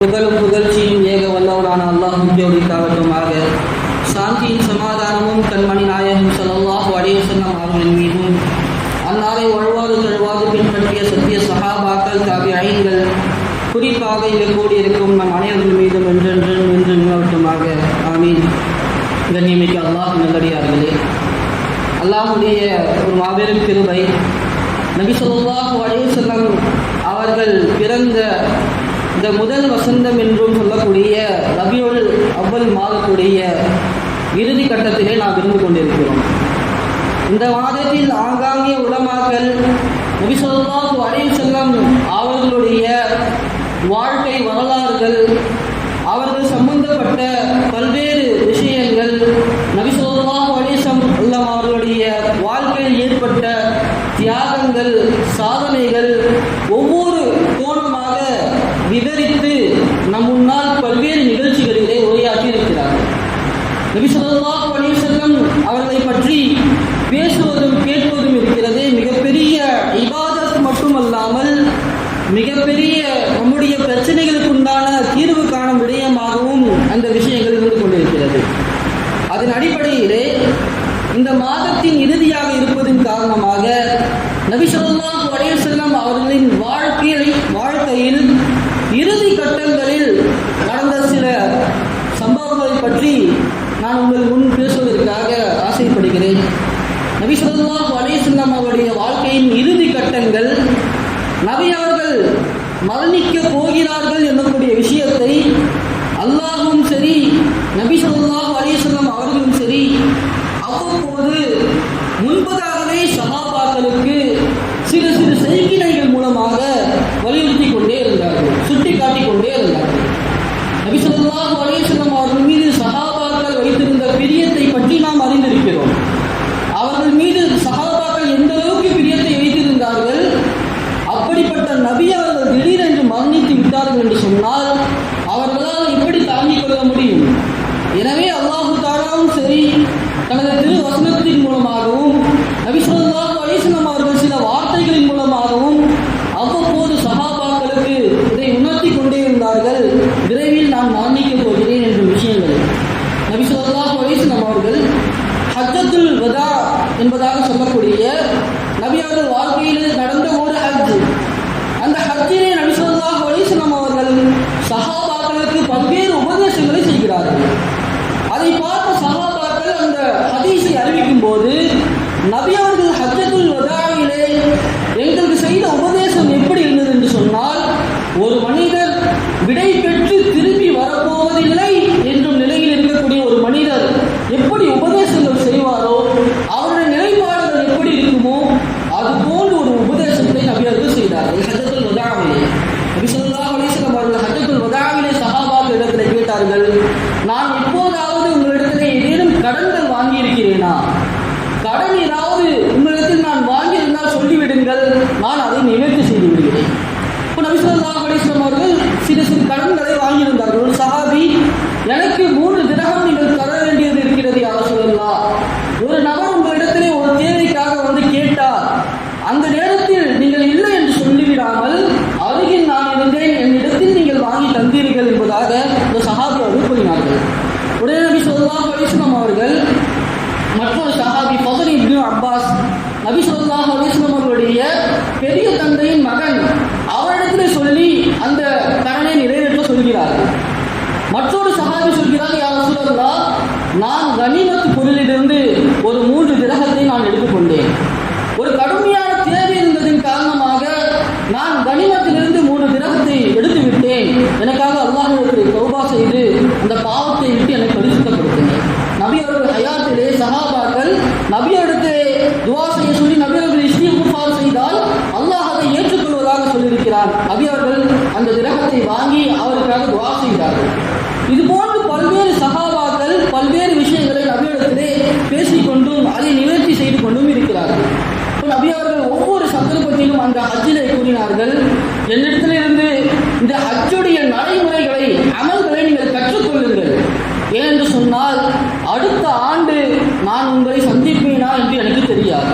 புகழும் புகழ்ச்சியும் ஏக வல்லவரான அல்லாஹ்வுக்கே உரித்தாகட்டுமாக. சாந்தியின் சமாதானமும் கண்மணி நாயகம் ஸல்லல்லாஹு அலைஹி வஸல்லம் அவர்களின் மீதும், அன்னாரை வாழ்வாது தழுவாது பின்பற்றிய சத்திய சஹாபாக்கள், தாபிஈன்கள், குறிப்பாக இங்கே கூடியிருக்கும் நம் அனைவர்கள் மீதும் என்றென்றும் என்று நிலவட்டுமாக. ஆமீன். கண்ணியமிக்க அல்லாஹ் நல்லடியார்களே, அல்லாஹ்வுடைய ஒரு மாபெரும் கிருபை, நபி ஸல்லல்லாஹு அலைஹி வஸல்லம் அவர்கள் பிறந்த இந்த முதல் வசந்தம் என்றும் சொல்லக்கூடிய ரபியுல் அவ்வல் மாதத்துடைய இறுதி கட்டத்திலே நாம் இருந்து கொண்டிருக்கிறோம். இந்த மாதத்தில் ஆங்காங்கே உலமாக்கள் நபி ஸல்லல்லாஹு அலைஹி வஸல்லம் அவர்களுடைய வாழ்க்கை வரலாறுகள், அவர்கள் சம்பந்தப்பட்ட பல்வேறு விஷயங்கள், நபி ஸல்லல்லாஹு அலைஹி வஸல்லம் அவர்களுடைய வாழ்க்கையில் ஏற்பட்ட தியாகங்கள், சாதனைகள் ஒவ்வொரு கோணமாக விவரித்து நம் முன்னால் பல்வேறு நிகழ்ச்சிகளிலே உரையாற்றி இருக்கிறார்கள். நபி ஸல்லல்லாஹு அலைஹி வஸல்லம் அவர்களை பற்றி பேசுவதும் கேட்பதும் இருக்கிறது மிகப்பெரிய இபாதத் மட்டுமல்லாமல் மிகப்பெரிய நம்முடைய பிரச்சனைகளுக்குண்டான தீர்வு காணும் விடயமாகவும் அந்த விஷயங்கள் இருந்து கொண்டிருக்கிறது. அதன் அடிப்படையிலே இந்த மாதத்தின் இறுதியாக இருப்பதன் காரணமாக நபி ஸல்லல்லாஹு அலைஹி வஸல்லம் அவர்களின் வாழ்க்கையில் இறுதி கட்டங்களில் நடந்த சில சம்பவங்களை பற்றி நான் உங்கள் முன் பேசுவதற்காக ஆசைப்படுகிறேன். நபி ஸல்லல்லாஹு அலைஹி வஸல்லம் அவருடைய வாழ்க்கையின் இறுதி கட்டங்கள், நபி அவர்கள் மரணிக்க போகிறார்கள் என்னக்கூடிய விஷயத்தை அல்லாஹ்வும் சரி, நபி ஸல்லல்லாஹு அலைஹி வஸல்லம் அவர்களும் சரி அவ்வப்போது முன்பதாகவே சஹாபாக்களுக்கு சிறு சிறு செய்திகள் மூலமாக வலியுறுத்தி கொண்டே இருந்தார்கள், சுட்டி காட்டிக் கொண்டே இருந்தார்கள். நபி ஸல்லல்லாஹு அலைஹி வஸல்லம் அவர்கள் மீது சஹாபாக்கள் வைத்திருந்த பிரியத்தை பற்றி நாம் அறிந்திருக்கிறோம். அவர்கள் மீது சஹாபாக்கள் எந்த அளவுக்கு பிரியத்தை வைத்திருந்தார்கள், அப்படிப்பட்ட நபி அவர்கள் திடீரென்று மரணித்து விட்டார்கள் என்று சொன்னால் அவர்களால் எப்படி தாங்கிக் கொள்ள முடியும்? எனவே அல்லாஹு தஆலாவும் சரி தனது திரு வசனத்தின் மூலமாகவும் நபி ஸல்லல்லாஹு அலைஹி வஸல்லம் அவர்கள் சில வார்த்தைகளின் மூலமாகவும் அவ்வப்போது சஹாபாக்களுக்கு இதை உணர்த்தி கொண்டே இருந்தார்கள். விரைவில் நான் மரணிக்கப் போகிறேன் என்ற விஷயங்கள் நபி ஸல்லல்லாஹு அலைஹி வஸல்லம் அவர்கள் ஹஜ்ஜத்துல் வதா என்பதாக சொல்லக்கூடிய நபி அவர்கள் வாழ்க்கையில் நடந்த ஒரு ஹஜ், அந்த ஹஜ்ஜிலே நபி ஸல்லல்லாஹு அலைஹி வஸல்லம் அவர்கள் சஹாபாக்களுக்கு பல்வேறு உபதேசங்களை செய்கிறார்கள். அதை பார்த்த சஹாபாக்கள் அந்த ஹதீஸை அறிவிக்கும் போது, நபி அவர்கள் ஹஜ்ஜத்துல் வதாயிலே எங்களுக்கு செய்த உபதேசம் எப்படி இருந்தது என்று சொன்னால், ஒரு மனிதர் விடை பெற்று திரும்பி வரப்போவதில்லை என்றும் நிலையில் இருக்கக்கூடிய ஒரு மனிதர் எப்படி உபதேசங்கள் செய்வாரோ, அவருடைய நிலைப்பாடுகள் எப்படி இருக்குமோ அதுபோன்று ஒரு உபதேசத்தை நபி அவர்கள் செய்தார்கள் ஹஜ்ஜத்துல் வதாவிலே. நபி ஸல்லல்லாஹு அலைஹி வஸல்லம் அவர்கள் ஹஜ்ஜத்துல் வதாவிலே சஹாபாக்கள் இடத்தில் கேட்டார்கள், நான் எப்போதாவது உங்களிடத்திலே ஏதேனும் கடன்கள் வாங்கியிருக்கிறேனா? கடன் ஏதாவது உங்களிடத்தில் நான் வாங்கியிருந்தால் சொல்லிவிடுங்கள், நான் அதை நிவர்த்தி செய்து விடுகிறேன். இப்போ நபி ஸல்லல்லாஹு அலைஹி வஸல்லம் அவர்கள் சிறு சிறு கடன்களை வாங்கியிருந்தார்கள். ஒரு சஹாபி, எனக்கு 3 திரகம் நீங்கள் தர வேண்டியது இருக்கிறது யா ரசூலல்லாஹ். ஒரு நபர் உங்களிடத்திலே ஒரு தேவைக்காக வந்து கேட்டார், அந்த நேரத்தில் நீங்கள் இல்லை என்று சொல்லிவிடாமல் அருகில் நான் இருந்தேன், என்னிடத்தில் நீங்கள் வாங்கி தந்தீர்கள் என்பதாக இந்த சஹாபி அவர்கள் கூறினார்கள். உடனே நபி ஸல்லல்லாஹு அலைஹி வஸல்லம் அவர்கள் மற்றொரு சஹாபி ஃபத்ல் இப்னு அப்பாஸ், நபி ஸல்லல்லாஹு அலைஹி வஸல்லம் அவர்களுடைய பெரிய தந்தையின் மகன், அவரிடத்தில் சொல்லி அந்த கடனை நிறைவேற்ற சொல்கிறார்கள். மற்றொரு சஹாபி சொல்கிறார், யா ரசூலல்லாஹ், நான் கனிமத் பொருளிலிருந்து ஒரு 3 திரகத்தை நான் எடுத்துக்கொண்டேன். ஒரு கடுமையான தேவை இருந்ததின் காரணமாக நான் கனிமத்திலிருந்து 3 திரகத்தை எடுத்து விட்டேன். எனக்காக அல்லாஹ்விடத்தில் தௌபா செய்து அந்த பாவத்தை விட்டு எனக்கு பரிசுத்தப்படுத்தினேன். நபி அவர்கள் ஹயாத்திலே சஹாபாக்கள் நபி இடத்திலே துஆ செய்ய சொல்லி நபி அவர்கள் இஸ்திக்ஃபார் செய்தால் அல்லாஹ் அதை ஏற்றுக்கொள்வதாக சொல்லியிருக்கிறார். நபி அவர்கள் அந்த திரகத்தை வாங்கி அவருக்காக துஆ செய்தார்கள். இதுபோன்று பல்வேறு சஹாபாக்கள் பல்வேறு விஷயங்களை நபி இடத்திலே பேசிக்கொண்டும் அதை நிவர்த்தி செய்து கொண்டும் இருக்கிறார்கள். நபி அவர்கள் ஒவ்வொரு சந்தர்ப்பத்திலும் அந்த ஹஜ்ஜிலே கூறினார்கள், என்னிடத்திலிருந்து இந்த ஹஜ்ஜுடைய நடைமுறைகளை, அமல்களை நீங்கள் கற்றுக்கொள்ளுங்கள். ஏனென்று சொன்னால் அடுத்த ஆண்டு நான் உங்களை சந்திப்பேனா என்று எனக்கு தெரியாது.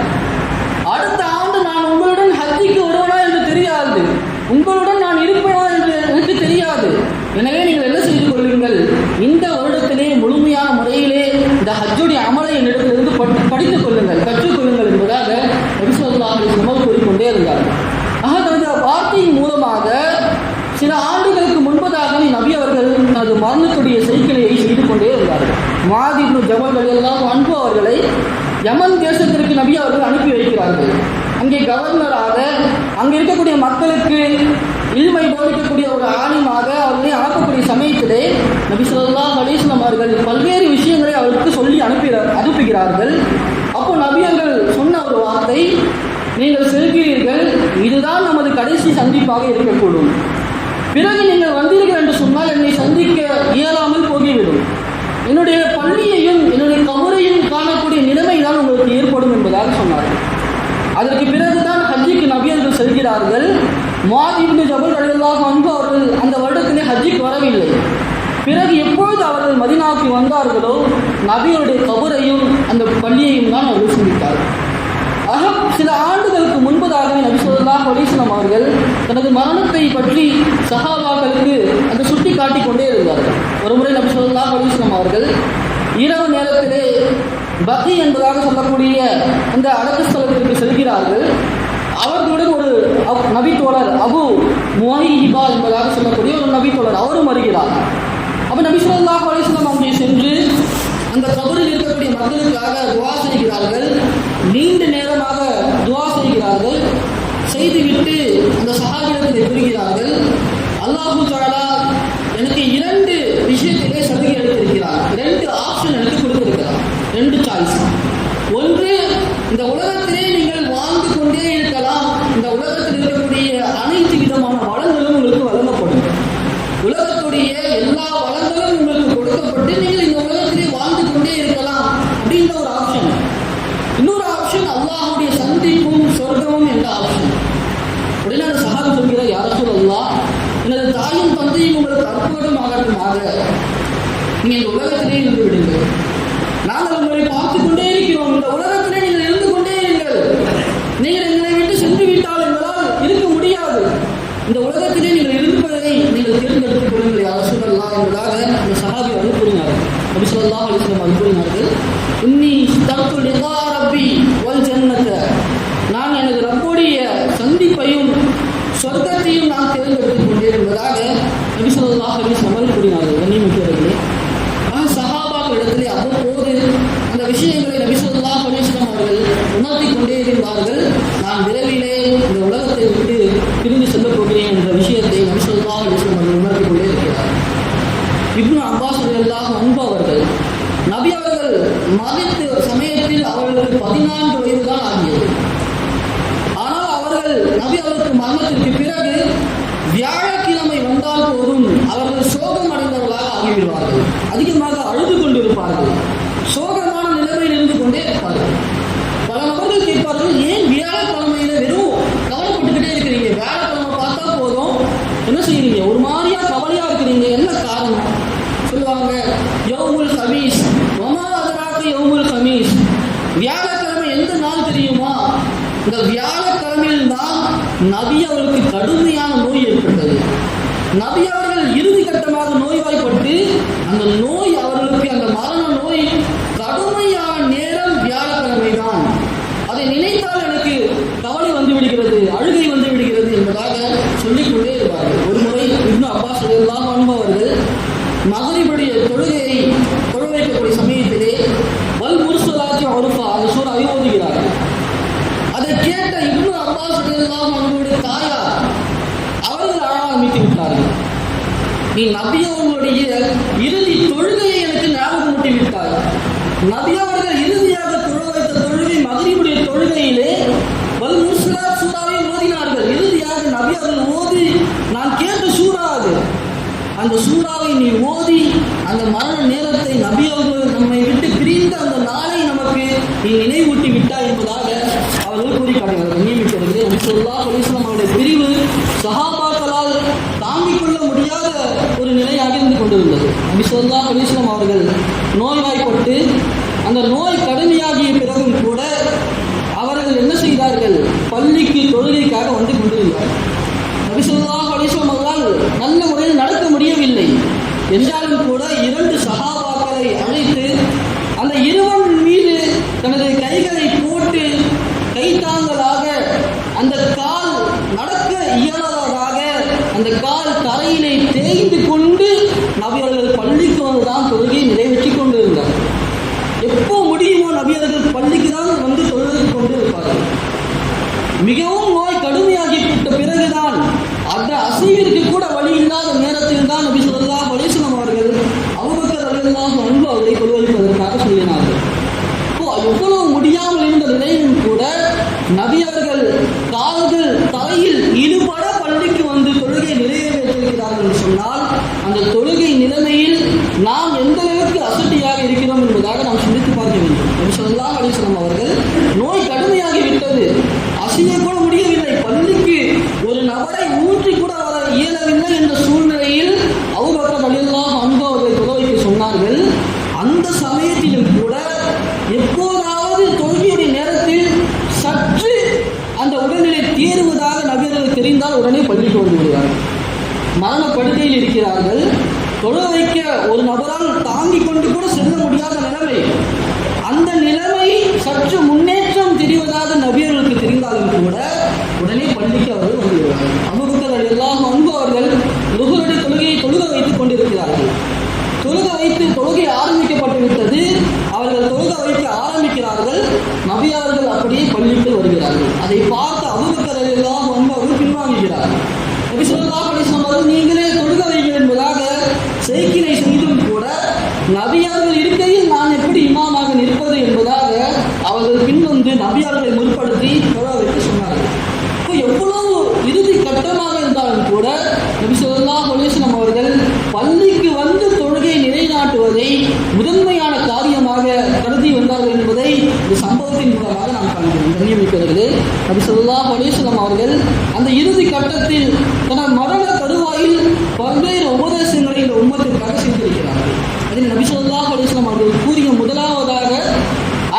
அடுத்த ஆண்டு நான் உங்களுடன் ஹஜ்ஜிக்கு வருவனா என்று தெரியாது. உங்களுடன் நான் இருப்பேனா என்று எனக்கு தெரியாது. எனவே நீங்கள் என்ன செய்து கொள்ளுங்கள், இந்த வருடத்திலே முழுமையான முறையிலே இந்த ஹஜ்ஜுடைய அமலை என்னிடத்திலிருந்து படித்துக் கொள்ளுங்கள், கற்றுக்கொள்ளுங்கள் என்பதாக நபி ஸல்லல்லாஹு அலைஹி வஸல்லம் கூறிக்கொண்டே இருந்தார்கள். ஆக இந்த வார்த்தையின் மூலமாக சில ஆண்டுகளுக்கு முன்பதாக நபி அவர்கள் தனது மரணத்துடைய செய்கையை செய்து கொண்டே இருந்தார்கள். முஆத் இப்னு ஜபல் ரலியல்லாஹு அன்ஹு அவர்களை யமன் தேசத்திற்கு நபி அவர்கள் அனுப்பி வைக்கிறார்கள். அங்கே கவர்னராக, அங்கே இருக்கக்கூடிய மக்களுக்கு இல்மை போதிக்கக்கூடிய ஒரு ஆலிமாக அவர்களை அனுப்பக்கூடிய சமயத்திலே நபி ஸல்லல்லாஹு அலைஹி வஸல்லம் அவர்கள் பல்வேறு விஷயங்களை அவருக்கு சொல்லி அனுப்புகிறார்கள். அப்போ நபி அவர்கள் சொன்ன ஒரு வார்த்தை, நீங்கள் செல்கிறீர்கள், இதுதான் நமது கடைசி சந்திப்பாக இருக்கக்கூடும். பிறகு நீங்கள் வந்தீர்கள் என்று சொன்னால் என்னை சந்திக்க இயலாமல் போகிவிடும். என்னுடைய பள்ளியையும் என்னுடைய கபரையும் காணக்கூடிய நிலைமை தான் உங்களுக்கு ஏற்படும் என்பதாக சொன்னார்கள். அதற்கு பிறகுதான் ஹஜ்ஜிக்கு நபியர்கள் செல்கிறார்கள். முஆத் இப்னு ஜபல் ரலியல்லாஹு அன்ஹு அவர்கள் அந்த வருடத்திலே ஹஜ்ஜிக்கு வரவில்லை. பிறகு எப்பொழுது அவர்கள் மதீனாவுக்கு வந்தார்களோ நபியுடைய கபரையும் அந்த பள்ளியையும் தான் அவர்கள் சிந்தித்தார்கள். ஆக சில ஆண்டுகளுக்கு முன்பதாக நபி ஸல்லல்லாஹு அலைஹி வஸல்லம் அவர்கள் தனது மரணத்தை பற்றி சஹாபாக்களுக்கு அந்த சுட்டி காட்டிக் கொண்டே இருந்தார்கள். ஒருமுறை நபி ஸல்லல்லாஹு அலைஹி வஸல்லம் அவர்கள் இரவு நேரத்திலே பகி என்பதாக சொல்லக்கூடிய அந்த அடக்க ஸ்தலத்திற்கு செல்கிறார்கள். அவர்களுடன் ஒரு நபித்தோழர் அபு முஹைஹிபா என்பதாக சொல்லக்கூடிய ஒரு நபித்தோழர் அவரும் வருகிறார். அப்போ நபி ஸல்லல்லாஹு அலைஹி வஸல்லம் அங்கே சென்று அந்த கபரில் இருக்கக்கூடிய மக்களுக்காக துஆ செய்கிறார்கள். நீண்ட நேரமாக துஆ செய்கிறார்கள். செய்துவிட்டு அந்த சஹாபியிடத்தில் கூறுகிறார்கள், அல்லாஹு தஆலா எனக்கு 2 விஷயத்திலே சலுகை அளித்திருக்கிறார், 2 ஆப்ஷன் எனக்கு கொடுத்திருக்கிறார், 2 சாய்ஸ். ஒன்று, இந்த உலகத்திலே நீங்கள் வாழ்ந்து கொண்டே இருக்கலாம், இந்த உலகத்தில் இருக்கக்கூடிய அனைத்து விதமான வளங்களும் உங்களுக்கு வழங்கப்படும், உலகத்துடைய எல்லா வளங்களும் உங்களுக்கு கொடுக்கப்பட்டு நீங்கள் இந்த உலகத்திலே வாழ்ந்து கொண்டே இருக்கலாம் அப்படின்ற ஒரு ஆப்ஷன். இன்னொரு ஆப்ஷன், அல்லாஹ்வுடைய சந்திப்பும் சொர்க்கமும் என்ற ஆப்ஷன். உடனே அந்த சஹாபி சொல்கிறார், யா ரசூலல்லாஹ், எனது தாயும் தந்தையும் உங்களுக்கு அற்புதம் ஆகட்டுமாக, நீங்கள் இந்த உலகத்திலே இருந்து விடுங்கள், நாங்கள் உங்களை பார்த்து கொண்டே இருக்கிறோம், இந்த உலகத்திலே நீங்கள் இருந்து கொண்டே இருங்கள், நீங்கள் எங்களை விட்டு சென்று விட்டால் எங்களால் இருக்க முடியாது, இந்த உலகத்திலே நீங்கள் இருப்பதை நீங்கள் தேர்ந்தெடுத்துக் கொள்ளுங்கள் யா ரசூலல்லாஹ் என்பதாக அந்த சஹாபி அனுப்புகிறார்கள். நபி ஸல்லல்லாஹு அலைஹி வஸல்லம் அனுப்புகிறார்கள், இன்னி இஸ்தக்து லிகா ரப்பி வல் ஜன்னத, நான் எனது ரப்புடைய சந்திப்பையும் சொர்க்கத்தையும் நான் தேர்ந்தெடுத்துக் கொண்டேன் என்பதாக நபி ஸல்லல்லாஹு அலைஹி வஸல்லம் கூறினார்கள். கண்ணியமிக்கவர்களே, சஹாபாக்களிடத்திலே அவ்வப்போது அந்த விஷயங்களை நபி ஸல்லல்லாஹு அலைஹி வஸல்லம் அவர்கள் உணர்த்திக் கொண்டே இருந்தார்கள். நான் விரைவிலே இந்த உலகத்தை விட்டு பிரிந்து செல்லப் போகிறேன் என்ற விஷயத்தை நபி ஸல்லல்லாஹு அலைஹி வஸல்லம் அவர்கள் உணர்த்திக் கொண்டே இருக்கிறார். இப்னு அப்பாஸ் ரலியல்லாஹு அன்ஹு அவர்கள் நபி அவர்கள் மரித்த சமயத்தில் அவர்களுக்கு 14 வயது தான் ஆகியது. ஆனால் அவர்கள் நபி அவர்களுக்கு மரணத்திற்கு பிறகு வியாழக்கிழமை வந்தால் போதும் அவர்கள் சோகம் அடைந்தவர்களாக ஆகிவிடுவார்கள். அதிகமாக அழுது கொண்டிருப்பார்கள், சோகமான நிலைமையில் இருந்து கொண்டே இருப்பார்கள். பல நபர்கள் கேட்பார்கள், ஏன் வியாழக்கிழமையில வெறும் கவலைப்பட்டுக்கிட்டே இருக்கிறீங்க, வியாழக்கிழமை பார்த்தா போதும் என்ன செய்யறீங்க, ஒரு மாதிரியா கவலையா இருக்கிறீங்க, என்ன காரணம் சொல்லுவாங்க, யௌமுல் ஹமீஸ், வமா அத்ராக யௌமுல் ஹமீஸ், வியாழக்கிழமை எந்த நாள் தெரியுமா, இந்த வியாழக்கிழமையில் தான் நபி அவர்களுக்கு கடுமையான நோய் ஏற்பட்டது. நபி அவர்கள் இறுதி கட்டமாக நோய்வாய்ப்பட்டு அந்த நோய் அவர்களுக்கு அந்த மரண நோய் கடுமையான நேரம் வியாழக்கிழமை தான். அதை நினைத்தால் எனக்கு கவலை வந்து விடுகிறது, அழுகை வந்து விடுகிறது என்பதாக சொல்லிக்கொண்டே இருப்பார்கள். ஒரு முறை இப்னு அப்பாஸ் ரலியல்லாஹு அன்ஹு அவர்கள் மக்ரிபுடைய தொழுகையை தொழ வைக்கக்கூடிய சமயத்திலே வல் முர்சலாத்தி உர்ஃபா அந்த சூறாவை ஓதுகிறார்கள். அதை கேட்ட இப்னு அப்பாஸ் ரலியல்லாஹு அன்ஹுவுடைய தாயார் அவர்கள் அழ ஆரம்பித்து விட்டார்கள். நீ நபி அவர்களுடைய இறுதி தொழுகையை எனக்கு ஞாபகமூட்டி விட்டாய். நபி அவர்கள் இறுதியாக தொழ வைத்த தொழுகை மக்ரிபுடைய தொழுகையிலே வல் முர்சலாத் சூறாவை ஓதினார்கள். இறுதியாக நபி அவர்கள் ஓதி நான் கேட்ட சூறா அது. அந்த சூறாவை நீ ஓதி அந்த மரண நேரத்தை நபி அவர்கள் நம்மை விட்டு பிரிந்த அந்த நாளை நமக்கு நீ நினைவூட்டி விட்டாய் என்பதாக அவர்கள் கூறி காட்டினார்கள். நியமிக்கிறது நபி ஸல்லல்லாஹு அலைஹி வஸல்லம் அவருடைய பிரிவு சஹாபாக்களால் தாங்கிக் கொள்ள முடியாத ஒரு நிலையாக இருந்து கொண்டிருந்தது. நபி ஸல்லல்லாஹு அலைஹி வஸல்லம் அவர்கள் நோய்வாய்ப்பட்டு அந்த நோய் கடுமையாகிய பிறகும் கூட அவர்கள் என்ன செய்தார்கள், பள்ளிக்கு தொழுகைக்காக வந்து கொண்டிருந்தார்கள். நபி ஸல்லல்லாஹு அலைஹி வஸல்லம் அவர்களால் நல்ல முறையில் நடக்க முடியவில்லை. என்றாலும் கூட 2 சஹாபாக்களை அழைத்து அந்த இருவன் மீது தனது கைகளை போட்டு கைத்தாங்களாக அந்த கால் நடக்க இயலாததாக அந்த கால் தரையிலே தேய்ந்து கொண்டு நபி அவர்கள் பள்ளிக்கு வந்துதான் தொழுகையை நிறைவேற்றிக் கொண்டு இருந்தார். எப்போ முடியுமோ நபி அவர்கள் பள்ளிக்கு தான் வந்து தொழுகை கொண்டு இருப்பார்கள். மிகவும் நோய் கடுமையாகிவிட்ட பிறகுதான் அந்த அசைவிற்கு கூட வழி இல்லாத நேரத்தில் தான் நபி ஸல்லல்லாஹு அலைஹி வஸல்லம் அவர்கள் அபூபக்கர் ரலியல்லாஹு அன்ஹு அவரை தொழுவிப்பதற்காக சொல்லினார்கள். எவ்வளவு முடியாமல் இருந்த நிலையிலும் கூட நபி அவர்கள் கால்கள் தலையில் இழுபட பள்ளிக்கு வந்து தொழுகை நிறைவேற்றிருக்கிறார்கள் என்று சொன்னால் அந்த தொழுகை நிலைமையில் நாம் எந்த அளவுக்கு அசட்டியாக இருக்கிறோம் என்பதாக நாம் சிந்தித்து பார்க்க வேண்டும். நபி ஸல்லல்லாஹு அலைஹி வஸல்லம் அவர்கள் நோய் கடுமையாகி விட்டது, அசைய கூட முடியவில்லை, பள்ளிக்கு ஒரு நபரை ஊற்றி கூட வர இயலவில்லை என்ற சூழ்நிலையில் அபூபக்கர் ரலியல்லாஹு அன்ஹு அவர்களை தொழுகைக்கு சொன்னார்கள். அந்த சமயத்திலும் கூட எப்போதாவது தொழுகையுடைய நேரத்தில் சற்று அந்த உடல்நிலை தேறுவதாக நபியர்கள் தெரிந்தால் உடனே பள்ளிக்கு வந்து விடுவார்கள். மரணப்படுக்கையில் இருக்கிறார்கள், தொழ வைக்க ஒரு நபரால் தாங்கிக் கொண்டு கூட செல்ல முடியாத நிலைமை. அந்த நிலைமை சற்று முன்னேற்றம் தெரிவதாக நபியர்களுக்கு தெரிந்தாலும் கூட உடனே பள்ளிக்கு அவர்கள் வந்து விடுவார்கள். அபூபக்கர் ரலியல்லாஹு அன்ஹு அவர்கள் லுஹுருடைய தொழுகையை தொழுக வைத்துக் கொண்டிருக்கிறார்கள். தொழுக வைத்து தொழுகை ஆரம்பிக்கப்பட்டு விட்டது. அவர்கள் தொழுக வைக்க ஆரம்பிக்கிறார்கள். நபி அவர்கள் அப்படியே பள்ளிக்கு வருகிறார்கள். அதை பார்த்து அபூபக்கர் ரலியல்லாஹு அன்ஹு அவர்கள் பின்வாங்குகிறார்கள். நபி ஸல்லல்லாஹு அலைஹி வஸல்லம் அவர்கள் நீங்களே தொழுக வைங்கள் என்பதாக செய்கினை செய்தும் கூட நபி அவர்கள் இருக்கையில் நான் எப்படி இமாமாக நிற்பது என்பதாக அவர்கள் பின்வந்து நபி அவர்களை முற்படுத்தி தொழ வைத்து சொன்னார்கள். இப்போ எவ்வளவு இறுதி கட்டமாக இருந்தாலும் கூட நபி ஸல்லல்லாஹு அலைஹி வஸல்லம் அவர்கள் பள்ளிக்கு வந்து தொழுகையை நிலைநாட்டுவதை முதன்மையான காரியமாக கருதி வந்தார்கள் என்பதை இந்த சம்பவத்தின் மூலமாக நாம் காண்கிறோம். கண்ணியமிக்கவர்களே, நபி ஸல்லல்லாஹு அலைஹி வஸல்லம் அவர்கள் அந்த இறுதி கட்டத்தில் தனது மரண தருவாயில் பல்வேறு உபதேசங்களை இந்த உம்மத்திற்காக செய்திருக்கிறார்கள். அதில் நபி ஸல்லல்லாஹு அலைஹி வஸல்லம் அவர்கள் கூறிய முதலாவதாக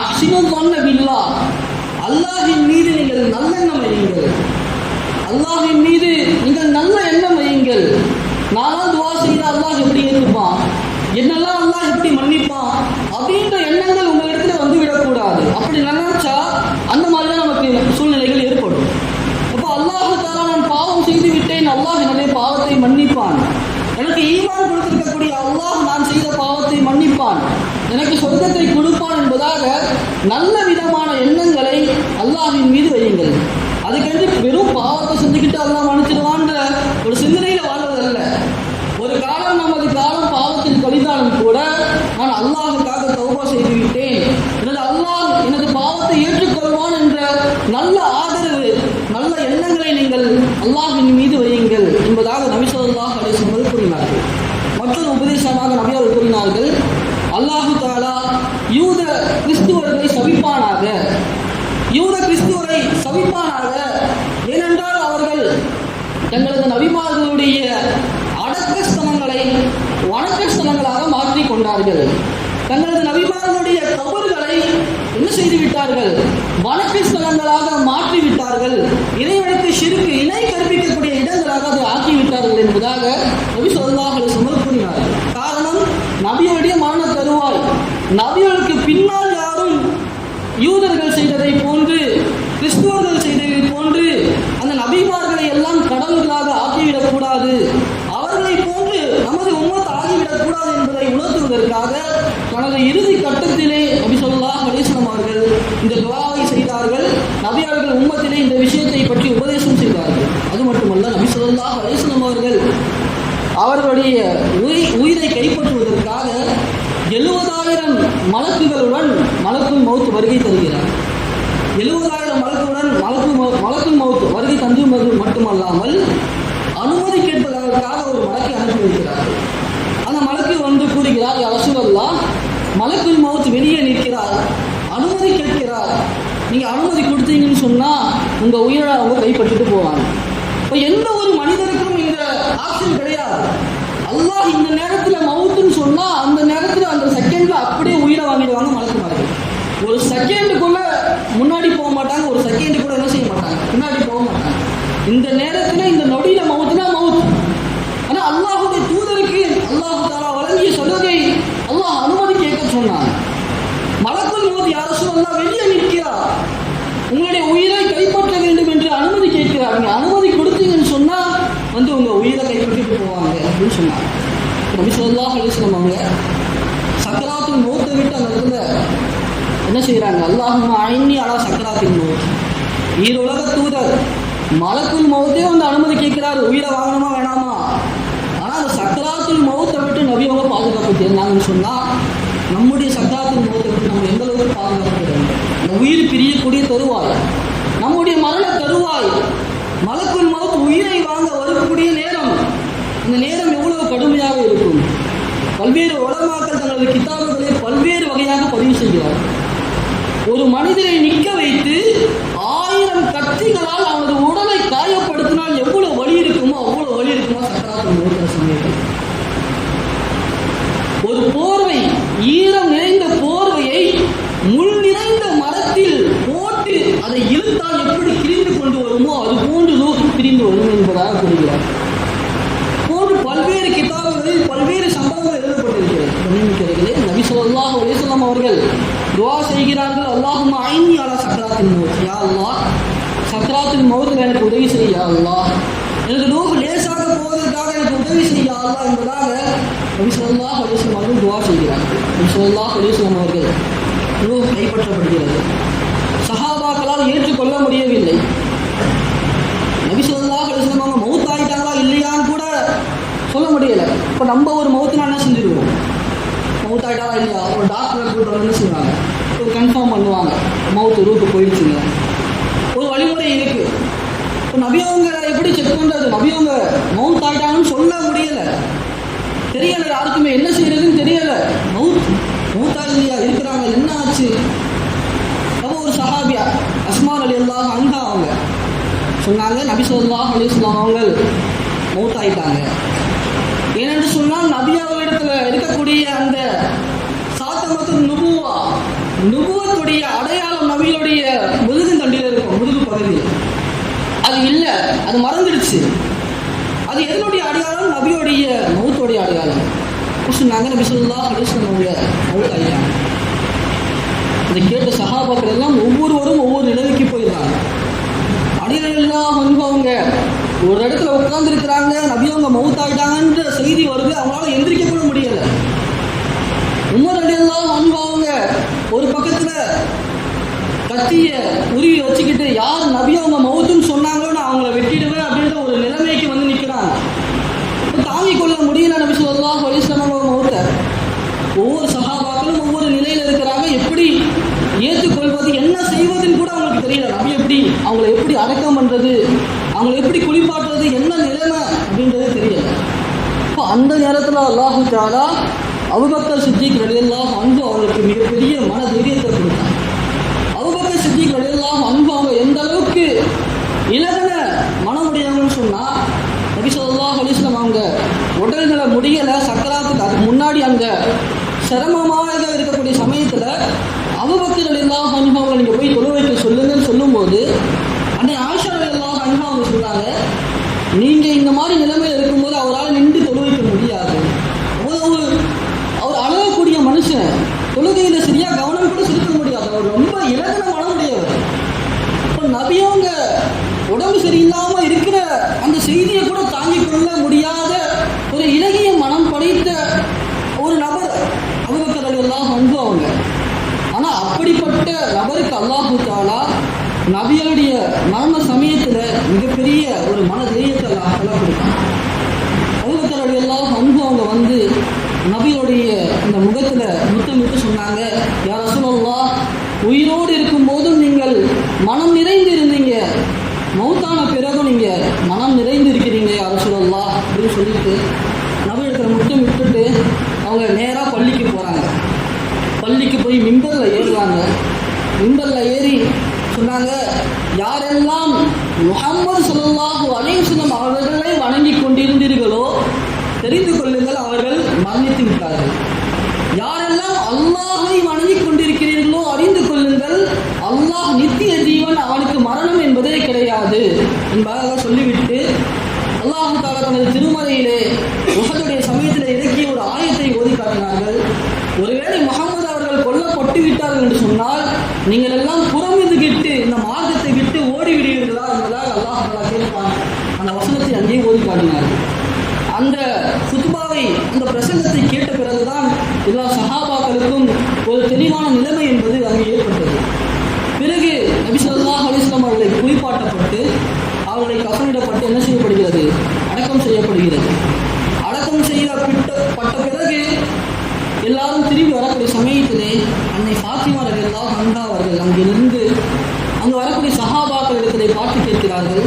அஹ்ஸினுல் ظن பில்லாஹ், அல்லாஹ்வின் மீது நீங்கள் நல்லெண்ணம் வையுங்கள். அல்லாஹ்வின் மீது நீங்கள் நல்ல எண்ணம் வையுங்கள். நானும் துவா செய்த அல்லாஹ் எப்படி ஏற்றுப்பான், என்னெல்லாம் அல்லாஹ் எப்படி மன்னிப்பான் அப்படின்ற எண்ணங்கள் உங்க இடத்துல வந்து விடக்கூடாது. அப்படி நினைச்சா அந்த மாதிரி தான் நமக்கு சூழ்நிலைகள் ஏற்படும். அப்போ அல்லாஹ் தாலா நான் பாவம் செய்து விட்டேன், அல்லாஹ் என்னுடைய பாவத்தை மன்னிப்பான். எனக்கு ஈமான் கொடுத்திருக்கக்கூடிய அல்லாஹ் நான் செய்த பாவத்தை மன்னிப்பான், எனக்கு சொர்க்கத்தை கொடுப்பான் என்பதாக நல்ல விதமான எண்ணங்களை அல்லாஹ்வின் மீது வையுங்கள். அதுக்கென்று வெறும் பாவத்தை செஞ்சுக்கிட்டு அல்லாஹ் மன்னிச்சிடுவான்ற ஒரு சிந்தனையில வாழ்வதல்ல. ஒரு காலம் நமது காலம் பாவத்தில் கழிந்தாலும் கூட நான் அல்லாஹுக்காக தௌபா செய்து விட்டேன், எனது அல்லாஹ் எனது பாவத்தை ஏற்றுக்கொள்வான் என்ற நல்ல ஆதரவு, நல்ல எண்ணங்களை நீங்கள் அல்லாஹ்வின் மீது வையுங்கள் என்பதாக நபி ஸல்லல்லாஹு அலைஹி வஸல்லம் கூறினார்கள். மற்றொரு உபதேசமாக நபி அவர்கள் கூறினார்கள், அல்லாஹு தஆலா யூத கிறிஸ்துவர்களை சபிப்பானாக, யூத கிறிஸ்துவரை சபிப்பானாக. ஏனென்றால் அவர்கள் தங்களது நபிமார்களுடைய அடக்க ஸ்தலங்களை வணக்க ஸ்தலங்களாக மாற்றிக் கொண்டார்கள். தங்களது நபிமார்களுடைய கபர்களை என்ன செய்து விட்டார்கள், வணக்க ஸ்தலங்களாக மாற்றி விட்டார்கள். இறைவனுக்கு ஷிர்க் இணை கற்பிக்கக்கூடிய இடங்களாக அதை ஆக்கிவிட்டார்கள் என்பதாக நபி ஸல்லல்லாஹு அலைஹி வஸல்லம் கூறினார்கள். காரணம், நபியுடைய மரண தருவாய், நபிகளுக்கு பின்னால் யாரும் யூதர்கள் செய்ததை போன்று கிறிஸ்துவர்கள் செய்ததை போன்று அந்த நபிமார்களை எல்லாம் கடவுள்களாக ஆக்கிவிடக்கூடாது, அவர்களை போன்று நமது உம்மத் ஆகிவிடக்கூடாது என்பதை உணர்த்துவதற்காக தனது இறுதி கட்டத்திலே நபி ஸல்லல்லாஹு அலைஹி வஸல்லம் அவர்கள் இந்த துஆவை செய்தார்கள். நபி அவர்கள் உம்மத்திலே இந்த விஷயத்தை பற்றி உபதேசம் செய்தார்கள். அது மட்டுமல்ல, நபி ஸல்லல்லாஹு அலைஹி வஸல்லம் அவர்கள் அவர்களுடைய உயிரை கைப்பற்றுவதற்காக 70,000 மலக்குகளுடன் மலக்குல் மௌத் வருகை தருகிறார். 70,000 மலக்குடன் மலக்குல் மௌத் வருகை தந்துவது மட்டுமல்லாமல் அனுமதி கேட்பதற்காக ஒரு மலக்கை அனுப்பி வைக்கிறார். அந்த மலக்கு வந்து கூறுகிறார், யா ரசூலல்லாஹ், மலக்குல் மௌத் வெளியே நிற்கிறார், அனுமதி கேட்கிறார், நீங்க அனுமதி கொடுத்தீங்கன்னு சொன்னா உங்க உயிரை அவங்க கைப்பற்றிட்டு போவாங்க. இப்போ எந்த ஒரு மனிதருக்கும் இந்த ஆப்ஷன் கிடையாது. அல்லாஹ் இந்த நேரத்தில் மவுத்துன்னு சொன்னா அந்த நேரத்தில் அந்த செகண்ட்ல அப்படியே உயிரை வாங்கிடுவாங்க மலக்குமார்கள். ஒரு செகண்டுக்குள்ள முன்னாடி போக மாட்டாங்க, ஒரு செகண்ட் கூட என்ன செய்ய மாட்டாங்க, முன்னாடி போக மாட்டாங்க. இந்த நேரத்தில் இந்த நொடியில மவுத்துனா மவுத். ஆனா அல்லாஹுடைய தூதருக்கு அல்லாஹ் தஆலா நபி ஸல்லல்லாஹு அலைஹி வஸல்லம் அவங்க சக்கராத்துல் மௌத்தை விட்டு அந்த இடத்துல என்ன செய்கிறாங்க, அல்லாஹும்ம அஇன்னி அலா சக்கராத்தில் மௌத். ஈருலக தூதர் மலக்குல் மௌத்தே வந்து அனுமதி கேட்கிறாரு, உயிரை வாங்கணுமா வேணாமா. ஆனால் அந்த சக்கராத்துல் மௌத்தை விட்டு நபி அவங்க பாதுகாப்பு தேர்ந்தாங்கன்னு சொன்னால் நம்முடைய சக்கராத்துல் மௌத்தை விட்டு நம்ம எந்த அளவுக்கு பாதுகாப்பு தேர்ந்தோம். இந்த உயிர் பிரியக்கூடிய தருவாய், நம்முடைய மரண தருவாய், மலக்குல் மௌத் உயிரை வாங்க வரக்கூடிய நேரம், இந்த நேரம் எவ்வளவு கடுமையாக இருக்கும். பல்வேறு உலமாக்கள் தங்களது கிதாபுகளை பல்வேறு வகையாக பதிவு செய்கிறார். ஒரு மனிதரை நிற்க வைத்து 1000 கத்திகளால் அவனது உடலை காயப்படுத்தினால் எவ்வளவு வலி இருக்குமோ அவ்வளவு வலி இருக்குமோ சக்கராத்துல் மௌத் சமயத்தில். ஒரு போர்வை, ஈரம் நிறைந்த போர்வையை முள் நிறைந்த மரத்தில் போட்டு அதை இழுத்தால் எப்படி கிரிந்து கொண்டு வருமோ அது போன்று பிரிந்து வரும் என்பதாக கூறுகிறார். போன்று பல்வேறு கிதாபுகளில் பல்வேறு சம்பவங்கள் எழுதப்பட்டிருக்கிறது. நபி ஸல்லல்லாஹு அலைஹி வஸல்லம் அவர்கள் துஆ செய்கிறார்கள், அல்லாஹும்ம அஇன்னி அலா சக்கராத்தில் மௌத். யா அல்லாஹ், சக்கராத்துல் மௌத்தில் எனக்கு உதவி செய் யா அல்லாஹ், எனக்கு நோக்கு லேசாக போவதற்காக எனக்கு உதவி செய் யா அல்லாஹ் என்பதாக நபி ஸல்லல்லாஹு அலைஹி வஸல்லம் அவர்கள் துஆ செய்கிறார்கள். நபி ஸல்லல்லாஹு அலைஹி வஸல்லம் அவர்கள் ரூஹ் கைப்பற்றப்படுகிறது. சஹாபாக்களால் ஏற்றுக்கொள்ள முடியவில்லை. நபி ஸல்லல்லாஹு அலைஹி வஸல்லம் அவங்க மௌத் ஆகிட்டாங்களா இல்லையான்னு கூட சொல்ல முடியலை. இப்போ நம்ம ஒரு மௌத்துனா என்ன செஞ்சுருவோம், மௌத் ஆகிட்டாரா இல்லையா, ஒரு டாக்டரை கூட்டு வந்து என்ன செய்வாங்க, ஒரு கன்ஃபார்ம் பண்ணுவாங்க மௌத்து ரூட்டு போயிடுச்சுங்க. ஒரு வழிமுறை இருக்கு. இப்போ நபியவங்க எப்படி செக் பண்ணுறது, நபியவங்க மௌத் ஆகிட்டாங்கன்னு சொல்ல முடியலை, தெரியலை, யாருக்குமே என்ன செய்யறதுன்னு தெரியலை. மௌத்தா இல்லையா, இருக்கிறாங்க, என்ன ஆச்சு. அப்போ ஒரு சஹாபியா அஸ்மா ரலியல்லாஹு அன்ஹா அவங்க சொன்னாங்க, நபி ஸல்லல்லாஹு அலைஹி வஸல்லம் அவங்க மௌத் ஆகிட்டாங்க. ஏனென்று சொன்னால் நபி அவர்களிடத்துல இருக்கக்கூடிய அந்த சாத்தமத்து நுபுவத்துடைய அடையாளம் நபியுடைய முதுகு தண்டில் இருக்கும், முதுகு பகுதியில். அது இல்லை, அது மறந்துடுச்சு. அது எதனுடைய அடையாளம், நபியோடைய மௌத்துடைய அடையாளம். சொன்னாங்க நபி ஸல்லல்லாஹு அலைஹி வஸல்லம் அவங்க மௌத் ஆகிட்டாங்க. இதை கேட்ட சஹாபாக்கள் எல்லாம் ஒவ்வொருவரும் ஒவ்வொரு நிலைமைக்கு போயிருந்தாங்க. அடியெல்லாம் அவங்க ஒரு இடத்துல உட்கார்ந்து இருக்கிறாங்க, நபி அவங்க மௌத் ஆகிட்டாங்கன்ற செய்தி வருது, அவங்களால எந்திரிக்க கூட முடியல. உமர் ரலியல்லாஹு அன்ஹு அவங்க ஒரு பக்கத்துல கத்திய உருவி வச்சுக்கிட்டு யார் நபி அவங்க மௌத்துன்னு சொன்னாங்களோ நான் அவங்கள வெட்டிடுவேன் அப்படின்ற ஒரு நிலைமைக்கு வந்து நிற்கிறாங்க. தாங்கிக் கொள்ள முடியல நபி ஸல்லல்லாஹு அலைஹி வஸல்லம் மௌத்தை. ஒவ்வொரு சஹாபாக்களும் ஒவ்வொரு நிலையில இருக்கிறாங்க. எப்படி ஏற்றுக்கொள்வது, என்ன செய்வதுன்னு கூட அவங்களுக்கு தெரியல. நபி எப்படி அவங்களை எப்படி அடக்கம் பண்றது, அவங்களை எப்படி குளிப்பாட்டுறது, என்ன நிலைமை அப்படின்றது தெரியல. இப்போ அந்த நேரத்தில் அல்லாஹு தஆலா அபூபக்கர் சித்திக் ரலியல்லாஹு அன்ஹு அவங்களுக்கு மிகப்பெரிய மன தைரியத்தை கொடுத்தாங்க. அபூபக்கர் சித்திக் ரலியல்லாஹு அன்ஹு அவங்க எந்த அளவுக்கு இலகன மனமுடையவங்கன்னு சொன்னால், நபி ஸல்லல்லாஹு அலைஹி வஸல்லம் அவங்க உடல்நிலை முடியலை, சக்கராத்துக்கு அதுக்கு முன்னாடி அந்த சிரமமாக இருக்கக்கூடிய சமயத்தில் அபூபக்கர் ரலியல்லாஹு அன்ஹு அவங்க நீங்கள் போய் தொழு வைக்க சொல்லுங்கன்னு சொல்லும்போது அன்னை ஆயிஷா ரலியல்லாஹு அன்ஹா அவங்க சொல்கிறாங்க, நீங்கள் இந்த மாதிரி நிலைமையில் இருக்கும்போது அவரால் நின்று தொழு வைக்க முடியாது. அவர் அழகக்கூடிய மனுஷன், தொழுகையில் சரியாக கவனம் கூட செலுத்த முடியாது, அவர் ரொம்ப இலக்கண மனமுடையவர். இப்போ நபியவங்க உடம்பு சரியில்லாமல் இருக்கிற அந்த செய்தியை கூட தாங்கிக் கொள்ள முடியாத ஒரு இலகிய மனம் படைத்த ஒரு நபர் அபூபக்கர் ரலியல்லாஹு அன்ஹு அவங்க. ஆனால் அப்படிப்பட்ட நபருக்கு அல்லாஹு தஆலா நபியுடைய மரண சமயத்தில் மிகப்பெரிய ஒரு மன தைரியத்தை அல்லாஹ் கொடுத்தாங்க. அபூபக்கர் ரலியல்லாஹு அன்ஹு அவங்க வந்து நபியுடைய இந்த முகத்தில் முத்தமிட்டு சொன்னாங்க, யா ரசூலல்லாஹ், உயிரோடு இருக்கும்போதும் நீங்கள் மனம் நிறைந்து இருந்தீங்க, மௌத்தான பிறகும் நீங்கள் மனம் நிறைந்து இருக்கிறீங்க யா ரசூலல்லாஹ் அப்படின்னு சொல்லிட்டு நபியிடத்தில் முத்தம் விட்டுட்டு அவங்க நேராக பள்ளிக்கு போகிறாங்க. பள்ளிக்கு போய் மிம்பரில் ஏறுவாங்க. மிம்பரில் ஏறி சொன்னாங்க, யாரெல்லாம் முஹம்மது ஸல்லல்லாஹு அலைஹி வஸல்லம் அவர்களை வணங்கி கொண்டிருந்தீர்களோ தெரிந்து கொள்ளுங்கள், அவர்கள் மரணித்து விட்டார்கள். யாரெல்லாம் அல்லாஹை வணங்கி கொண்டிருக்கிறீர்களோ அறிந்து கொள்ளுங்கள், அல்லாஹ் நித்திய ஜீவன், அவனுக்கு மரணம் என்பதே கிடையாது என்பதாக சொல்லிவிட்டு அல்லாஹ் தஆலா தனது திருமறையிலே உஹதுடைய சமயத்தில் இறக்கிய ஒரு ஆயத்தை ஓதி காட்டினார்கள். ஒருவேளை முஹம்மது அவர்கள் கொல்லப்பட்டு விட்டார்கள் என்று சொன்னால் நீங்கள் எல்லாம் புறமிதுகிட்டு இந்த மார்க்கத்தை விட்டு ஓடிவிடுவீர்களா என்பதாக அல்லாஹ் தஆலா கேட்பான். அந்த வசனத்தை அங்கேயே ஓதி காட்டினார்கள். அந்த குத்பாவை அந்த பிரசங்கத்தை கேட்ட பிறகுதான் எல்லா சஹாபாக்களுக்கும் ஒரு தெளிவான நிலைமை என்பது அங்கே ஏற்பட்டது. பிறகு நபி ஸல்லல்லாஹு அலைஹி வஸல்லம் அவர்களை குளிப்பாட்டப்பட்டு அவர்களை கஃனிடப்பட்டு என்ன செய்யப்படுகிறது? அடக்கம் செய்யப்படுகிறது. அடக்கம் செய்யப்பட்ட பிறகு எல்லாரும் திரும்பி வரக்கூடிய சமயத்திலே அன்னை ஃபாத்திமா ரலியல்லாஹு அன்ஹா அவர்கள் அங்கிருந்து அங்கு வரக்கூடிய சஹாபாக்கள் இடத்திலே பார்த்து கேட்கிறார்கள்,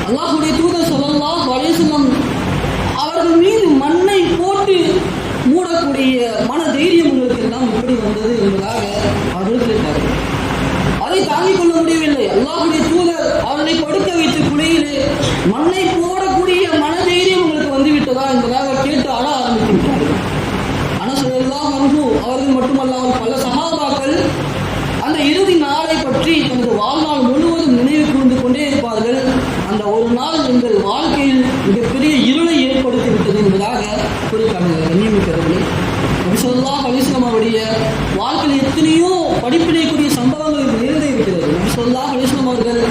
அல்லாஹ்வுடைய தூதர் ஸல்லல்லாஹு அலைஹி வஸல்லம் அவர்கள் மீது மண்ணை போட்டு மூடக்கூடிய மன தைரியம் உங்களுக்கு எல்லாம் எப்படி வந்தது என்பதாக அவர்கள் கேட்டார்கள். அதை தாங்கிக் கொள்ள முடியவில்லை. அல்லாஹ்வுடைய தூதர் அவர்களை படுக்க வைத்த குழியிலே மண்ணை போடக்கூடிய மன தைரியம் உங்களுக்கு வந்துவிட்டதா என்பதாக கேட்டு அழ ஆரம்பித்து விட்டார்கள். அனஸ் ரலியல்லாஹு அன்ஹு அவர்கள் மட்டுமல்லாமல் பல சஹாபாக்கள் அந்த இறுதி நாளை பற்றி தனது வாழ்நாள் முழுவதும் நினைவு கூர்ந்து கொண்டே இருப்பார்கள். அந்த ஒரு நாள் எங்கள் வாழ்க்கையில் மிகப்பெரிய இருளை ஏற்படுத்திவிட்டது என்பதாக குறிப்பிட்டார்கள். கண்ணியமிக்கவர்களே, நபி ஸல்லல்லாஹு அலைஹி வஸல்லம் அவருடைய வாழ்க்கையில் எத்தனையோ படிப்பினைக்குரிய சம்பவங்கள் நேர்ந்தே இருக்கிறது. நபி ஸல்லல்லாஹு அலைஹி வஸல்லம் அவர்கள்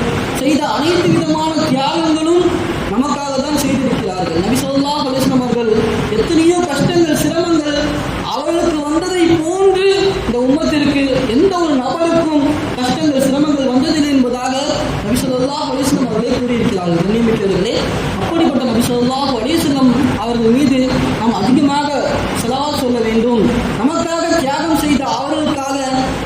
செய்த அனைத்து விதமான தியாகங்களும் நமக்காக தான் செய்திருக்கிறார்கள். நபி ஸல்லல்லாஹு அலைஹி வஸல்லம் அவர்கள் எத்தனையோ கஷ்டங்கள், சிரமங்கள் அவர்களுக்கு வந்ததை போன்று இந்த உம்மத்திற்கு எந்த ஒரு நபருக்கும் கஷ்டங்கள், சிரமங்கள் வந்ததில்லை என்பதாக நபி ஸல்லல்லாஹு அலைஹி வஸல்லம் அவர்களே கூறியிருக்கிறார்கள். கண்ணியமிக்கவர்களே, அப்படிப்பட்ட நபி ஸல்லல்லாஹு அலைஹி வஸல்லம் அவர்கள் மீது நாம் அதிகமாக ஸலவாத் சொல்ல வேண்டும். நமக்காக தியாகம் செய்த அவர்களுக்காக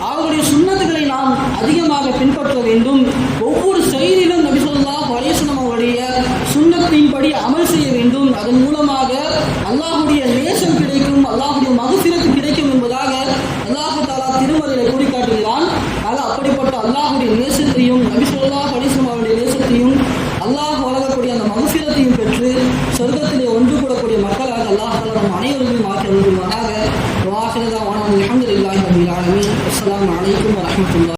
அவருடைய சுன்னத்துகளை நாம் அதிகமாக பின்பற்ற வேண்டும். ஒவ்வொரு செயலிலும் நபி ஸல்லல்லாஹு அலைஹி வஸல்லம் அவருடைய சுன்னத்தின்படி அமல் செய்ய வேண்டும். அதன் மூலமாக அல்லாஹ்வுடைய நேசம் கிடைக்கும், அல்லாஹ்வுடைய மக்ஃபிரத் கிடைக்கும் என்பதாக அல்லாஹ் தஆலா திருமறையிலே கூறி காட்டுகிறான். அப்படிப்பட்ட அல்லாஹ்வுடைய நேசத்தையும் நபி ஸல்லல்லாஹு அலைஹி வஸல்லம் அவருடைய நேசத்தையும் அல்லாஹ் வழங்கக்கூடிய அந்த மக்ஃபிரத்தையும் பெற்று சொர்க்கத்திலே ஒன்று கூடக்கூடிய மக்களாக அல்லாஹ் தஆலா நம் அனைவரையும் ஆக்கி அருள்வானாக. வாஹிர தஅவானா அல்ஹம்துலில்லாஹி ரப்பில் ஆலமீன். அஸ்ஸலாமு அலைக்கும் வரஹ்மத்துல்லாஹி